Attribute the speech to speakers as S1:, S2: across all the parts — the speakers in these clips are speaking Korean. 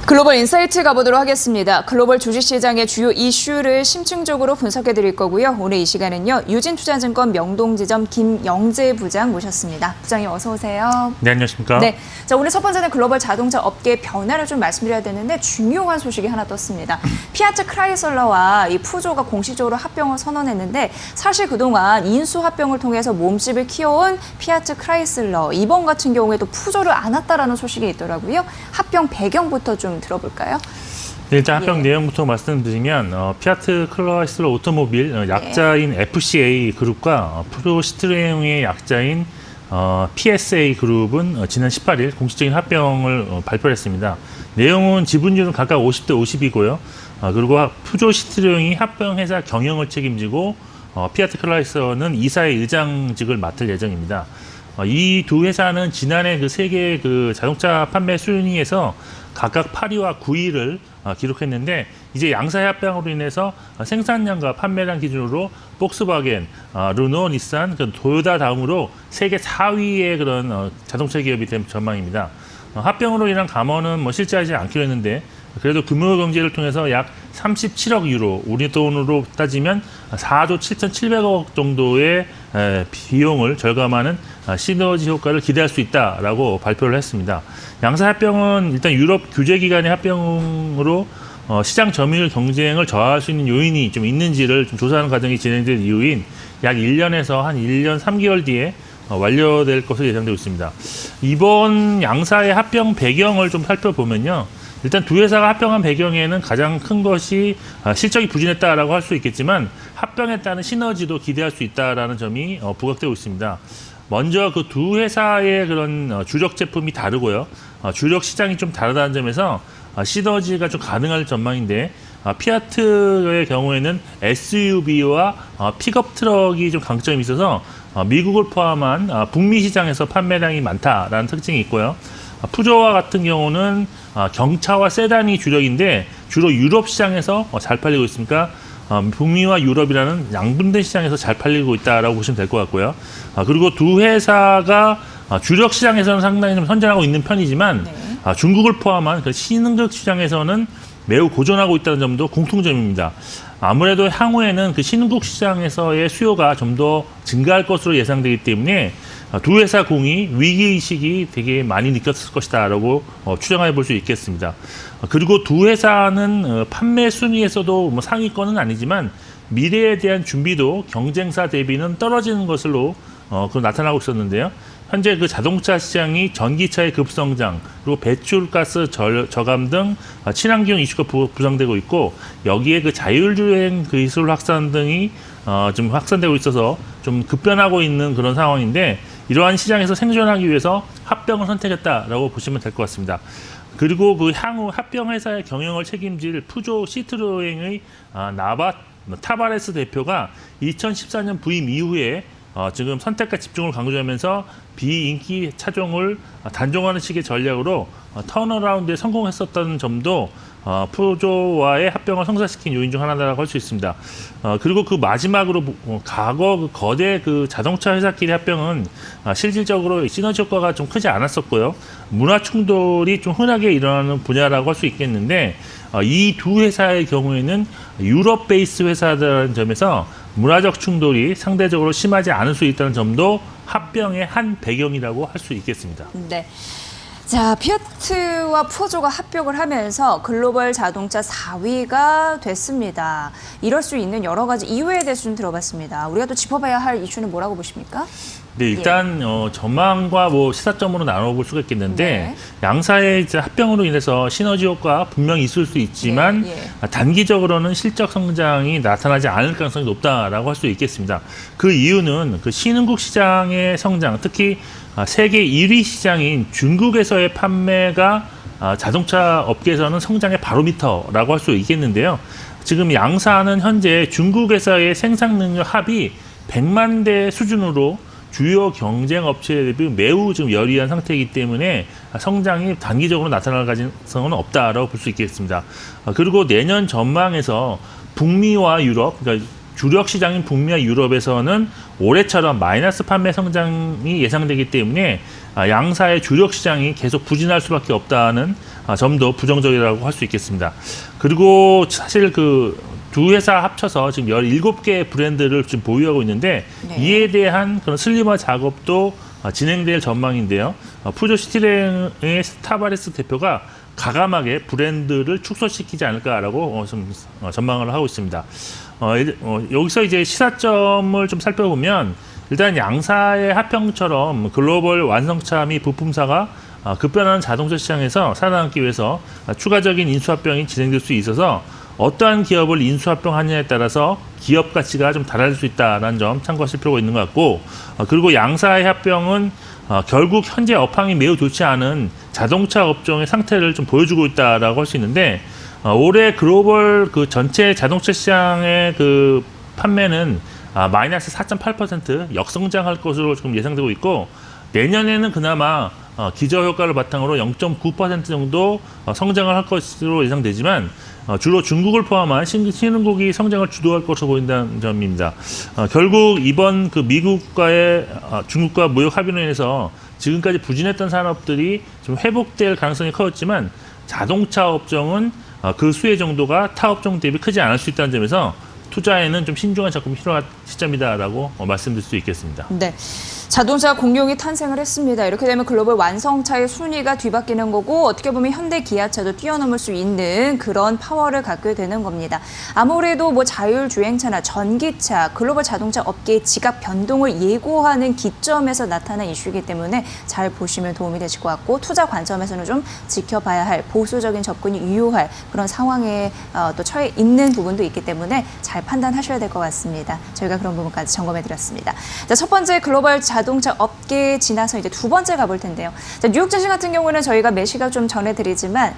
S1: 글로벌 인사이트 가보도록 하겠습니다. 글로벌 주식시장의 주요 이슈를 심층적으로 분석해 드릴 거고요. 오늘 이 시간은요. 유진투자증권 명동지점 김영재 부장 모셨습니다. 부장님 어서 오세요.
S2: 네, 안녕하십니까?
S1: 네, 자 오늘 첫 번째는 글로벌 자동차 업계 변화를 좀 말씀드려야 되는데 중요한 소식이 하나 떴습니다. 피아트 크라이슬러와 이 푸조가 공식적으로 합병을 선언했는데 사실 그동안 인수 합병을 통해서 몸집을 키워온 피아트 크라이슬러 이번 같은 경우에도 푸조를 안았다라는 소식이 있더라고요. 합병 배경부터 좀 들어볼까요?
S2: 네, 일단 합병 내용부터 말씀드리면 피아트 크라이슬러 오토모빌 약자인 FCA 그룹과 푸조 시트로행의 약자인 PSA 그룹은 지난 18일 공식적인 합병을 발표했습니다. 내용은 지분율은 각각 50대 50이고요. 그리고 푸조 시트로행이 합병 회사 경영을 책임지고 피아트 크라이슬러는 이사의 의장직을 맡을 예정입니다. 이 두 회사는 지난해 그 세계 그 자동차 판매 순위에서 각각 8위와 9위를 기록했는데 이제 양사의 합병으로 인해서 생산량과 판매량 기준으로 폭스바겐, 르노, 닛산, 도요타 다음으로 세계 4위의 그런 자동차 기업이 된 전망입니다. 합병으로 인한 감원은 실제하지 않기로 했는데 그래도 규모 경제를 통해서 약 37억 유로, 우리 돈으로 따지면 4조 7,700억 정도의 비용을 절감하는 시너지 효과를 기대할 수 있다라고 발표를 했습니다. 양사 합병은 일단 유럽 규제 기관의 합병으로 시장 점유율 경쟁을 저하할 수 있는 요인이 좀 있는지를 좀 조사하는 과정이 진행될 이후인 약 1년에서 한 1년 3개월 뒤에 완료될 것으로 예상되고 있습니다. 이번 양사의 합병 배경을 좀 살펴보면요. 일단 두 회사가 합병한 배경에는 가장 큰 것이 실적이 부진했다라고 할 수 있겠지만 합병에 따른 시너지도 기대할 수 있다라는 점이 부각되고 있습니다. 먼저 그 두 회사의 그런 주력 제품이 다르고요. 주력 시장이 좀 다르다는 점에서 시너지가 좀 가능할 전망인데 피아트의 경우에는 SUV와 픽업 트럭이 좀 강점이 있어서 미국을 포함한 북미 시장에서 판매량이 많다라는 특징이 있고요. 푸조와 같은 경우는 경차와 세단이 주력인데 주로 유럽 시장에서 잘 팔리고 있으니까 북미와 유럽이라는 양분된 시장에서 잘 팔리고 있다라고 보시면 될 것 같고요. 그리고 두 회사가 주력 시장에서는 상당히 좀 선전하고 있는 편이지만 중국을 포함한 그 신흥적 시장에서는 매우 고전하고 있다는 점도 공통점입니다. 아무래도 향후에는 그 신흥국 시장에서의 수요가 좀 더 증가할 것으로 예상되기 때문에 두 회사 공이 위기의식이 되게 많이 느꼈을 것이다라고 추정해 볼 수 있겠습니다. 그리고 두 회사는 판매 순위에서도 상위권은 아니지만 미래에 대한 준비도 경쟁사 대비는 떨어지는 것으로 나타나고 있었는데요. 현재 그 자동차 시장이 전기차의 급성장, 그리고 배출가스 저감 등 친환경 이슈가 부상되고 있고 여기에 그 자율주행 기술 확산 등이 좀 확산되고 있어서 좀 급변하고 있는 그런 상황인데 이러한 시장에서 생존하기 위해서 합병을 선택했다라고 보시면 될 것 같습니다. 그리고 그 향후 합병 회사의 경영을 책임질 푸조 시트로행의 타바레스 대표가 2014년 부임 이후에 지금 선택과 집중을 강조하면서 비인기 차종을 단종하는 식의 전략으로 턴어라운드에 성공했었다는 점도 푸조와의 합병을 성사시킨 요인 중 하나라고 할 수 있습니다. 그리고 그 마지막으로 과거 그 거대 그 자동차 회사끼리 합병은 실질적으로 시너지 효과가 좀 크지 않았었고요. 문화 충돌이 좀 흔하게 일어나는 분야라고 할 수 있겠는데 이 두 회사의 경우에는 유럽 베이스 회사라는 점에서 문화적 충돌이 상대적으로 심하지 않을 수 있다는 점도 합병의 한 배경이라고 할 수 있겠습니다.
S1: 네. 자, 피아트와 푸조가 합병을 하면서 글로벌 자동차 4위가 됐습니다. 이럴 수 있는 여러 가지 이유에 대해서 좀 들어봤습니다. 우리가 또 짚어봐야 할 이슈는 뭐라고 보십니까?
S2: 네, 일단 전망과 시사점으로 나눠볼 수가 있겠는데 양사의 이제 합병으로 인해서 시너지 효과 분명히 있을 수 있지만 단기적으로는 실적 성장이 나타나지 않을 가능성이 높다라고 할 수 있겠습니다. 그 이유는 그 신흥국 시장의 성장, 특히 세계 1위 시장인 중국에서의 판매가 자동차 업계에서는 성장의 바로미터라고 할 수 있겠는데요. 지금 양사는 현재 중국에서의 생산 능력 합이 100만 대 수준으로 주요 경쟁 업체에 대비 매우 지금 열의한 상태이기 때문에 성장이 단기적으로 나타날 가능성은 없다라고 볼 수 있겠습니다. 그리고 내년 전망에서 북미와 유럽, 그러니까 주력 시장인 북미와 유럽에서는 올해처럼 마이너스 판매 성장이 예상되기 때문에 양사의 주력 시장이 계속 부진할 수밖에 없다는 점도 부정적이라고 할 수 있겠습니다. 그리고 사실 그 두 회사 합쳐서 지금 17개 브랜드를 지금 보유하고 있는데
S1: 네.
S2: 이에 대한 그런 슬림화 작업도 진행될 전망인데요. 푸조 시티레인의 타바레스 대표가 가감하게 브랜드를 축소시키지 않을까라고 좀 전망을 하고 있습니다. 여기서 이제 시사점을 좀 살펴보면 일단 양사의 합병처럼 글로벌 완성차 및 부품사가 급변하는 자동차 시장에서 살아남기 위해서 추가적인 인수합병이 진행될 수 있어서 어떠한 기업을 인수합병하느냐에 따라서 기업 가치가 좀 달라질 수 있다는 점 참고하실 필요가 있는 것 같고, 그리고 양사의 합병은 결국 현재 업황이 매우 좋지 않은 자동차 업종의 상태를 좀 보여주고 있다라고 할 수 있는데, 올해 글로벌 그 전체 자동차 시장의 그 판매는 마이너스 4.8% 역성장할 것으로 지금 예상되고 있고, 내년에는 그나마 기저효과를 바탕으로 0.9% 정도 성장을 할 것으로 예상되지만, 주로 중국을 포함한 신흥국이 성장을 주도할 것으로 보인다는 점입니다. 결국 이번 그 미국과의 중국과 무역 합의로 인해서 지금까지 부진했던 산업들이 좀 회복될 가능성이 커졌지만 자동차 업종은 그 수혜 정도가 타 업종 대비 크지 않을 수 있다는 점에서 투자에는 좀 신중한 접근이 필요한 시점이다라고 말씀드릴 수 있겠습니다.
S1: 네. 자동차 공룡이 탄생을 했습니다. 이렇게 되면 글로벌 완성차의 순위가 뒤바뀌는 거고 어떻게 보면 현대 기아차도 뛰어넘을 수 있는 그런 파워를 갖게 되는 겁니다. 아무래도 뭐 자율주행차나 전기차, 글로벌 자동차 업계의 지각 변동을 예고하는 기점에서 나타난 이슈이기 때문에 잘 보시면 도움이 되실 것 같고 투자 관점에서는 좀 지켜봐야 할 보수적인 접근이 유효할 그런 상황에 또 처해 있는 부분도 있기 때문에 잘 판단하셔야 될 것 같습니다. 저희가 그런 부분까지 점검해드렸습니다. 자, 첫 번째 글로벌 자동차 업계에 지나서 이제 두 번째 가볼 텐데요. 자, 뉴욕 증시 같은 경우는 저희가 매 시각 좀 전해드리지만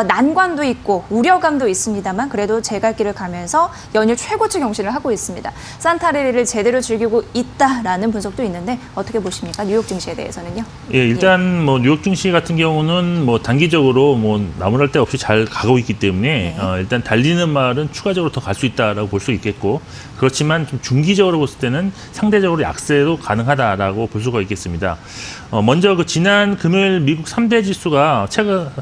S1: 난관도 있고 우려감도 있습니다만 그래도 제 갈 길을 가면서 연일 최고치 경신을 하고 있습니다. 산타레리를 제대로 즐기고 있다라는 분석도 있는데 어떻게 보십니까? 뉴욕 증시에 대해서는요?
S2: 예, 일단 뭐 뉴욕 증시 같은 경우는 뭐 단기적으로 뭐 나무랄 데 없이 잘 가고 있기 때문에 일단 달리는 말은 추가적으로 더 갈 수 있다라고 볼 수 있겠고, 그렇지만 좀 중기적으로 봤을 때는 상대적으로 약세도 가능하다라고 볼 수가 있겠습니다. 먼저 그 지난 금요일 미국 3대 지수가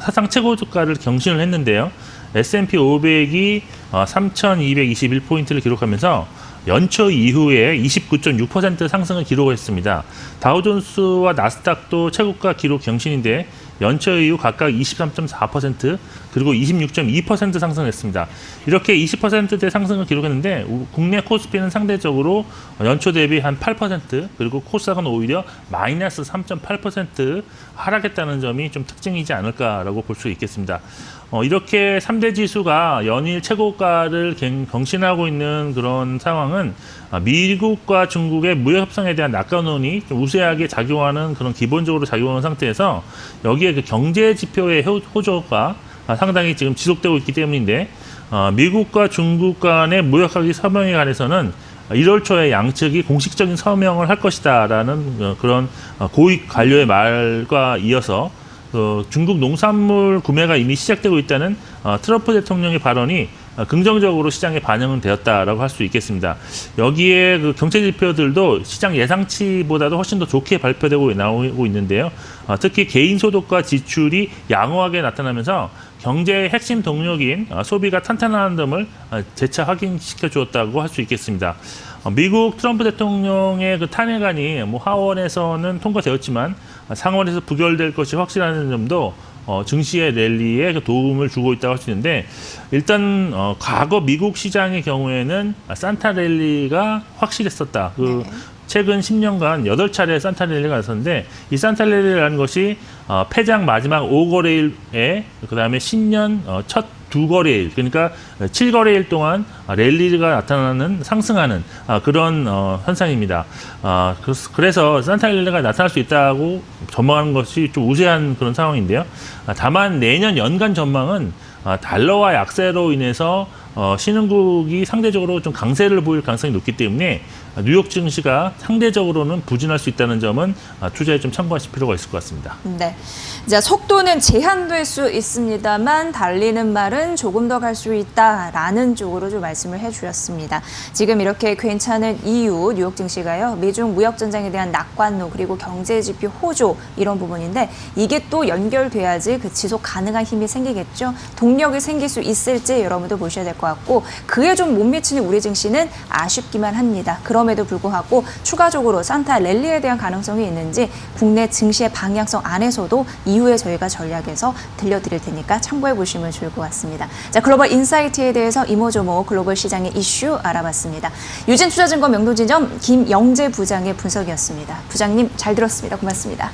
S2: 사상 최고가를 경신을 했는데요. S&P 500이 3,221포인트를 기록하면서 연초 이후에 29.6% 상승을 기록했습니다. 다우존스와 나스닥도 최고가 기록 경신인데 연초 이후 각각 23.4% 그리고 26.2% 상승했습니다. 이렇게 20%대 상승을 기록했는데 국내 코스피는 상대적으로 연초 대비 한 8% 그리고 코스닥은 오히려 마이너스 3.8% 하락했다는 점이 좀 특징이지 않을까라고 볼 수 있겠습니다. 이렇게 3대 지수가 연일 최고가를 경신하고 있는 그런 상황은 미국과 중국의 무역 협상에 대한 낙관론이 좀 우세하게 작용하는 그런 기본적으로 작용하는 상태에서 여기에 그 경제 지표의 호조가 상당히 지금 지속되고 있기 때문인데, 미국과 중국 간의 무역 합의 서명에 관해서는 1월 초에 양측이 공식적인 서명을 할 것이다라는 그런 고위 관료의 말과 이어서 중국 농산물 구매가 이미 시작되고 있다는 트럼프 대통령의 발언이 긍정적으로 시장에 반영은 되었다라고 할 수 있겠습니다. 여기에 그 경제 지표들도 시장 예상치보다도 훨씬 더 좋게 발표되고 나오고 있는데요. 특히 개인 소득과 지출이 양호하게 나타나면서 경제의 핵심 동력인 소비가 탄탄한 점을 재차 확인시켜 주었다고 할 수 있겠습니다. 미국 트럼프 대통령의 그 탄핵안이 뭐 하원에서는 통과되었지만 상원에서 부결될 것이 확실하는 점도 증시의 랠리에 도움을 주고 있다고 할 수 있는데, 일단 과거 미국 시장의 경우에는 산타랠리가 확실했었다. 최근 10년간 8차례 산타랠리가 있었는데, 이 산타랠리라는 것이 폐장 마지막 5거래일에 그다음에 신년 첫 2거래일, 그러니까 7거래일 동안 랠리가 나타나는 상승하는 그런 현상입니다. 그래서 산타랠리가 나타날 수 있다고 전망하는 것이 좀 우세한 그런 상황인데요. 다만 내년 연간 전망은 달러와 약세로 인해서 신흥국이 상대적으로 좀 강세를 보일 가능성이 높기 때문에 뉴욕 증시가 상대적으로는 부진할 수 있다는 점은 투자에 좀 참고하실 필요가 있을 것 같습니다.
S1: 네. 자, 속도는 제한될 수 있습니다만 달리는 말은 조금 더 갈 수 있다라는 쪽으로 좀 말씀을 해주셨습니다. 지금 이렇게 괜찮은 이유 뉴욕 증시가요. 미중 무역 전쟁에 대한 낙관론 그리고 경제 지표 호조 이런 부분인데 이게 또 연결돼야지 그 지속 가능한 힘이 생기겠죠. 동력이 생길 수 있을지 여러분도 보셔야 될 것 같고 그에 좀 못 미치는 우리 증시는 아쉽기만 합니다. 그럼에도 불구하고 추가적으로 산타 랠리에 대한 가능성이 있는지 국내 증시의 방향성 안에서도 이후에 저희가 전략에서 들려드릴 테니까 참고해 보시면 좋을 것 같습니다. 자, 글로벌 인사이트에 대해서 이모저모 글로벌 시장의 이슈 알아봤습니다. 유진투자증권 명도지점 김영재 부장의 분석이었습니다. 부장님 잘 들었습니다. 고맙습니다.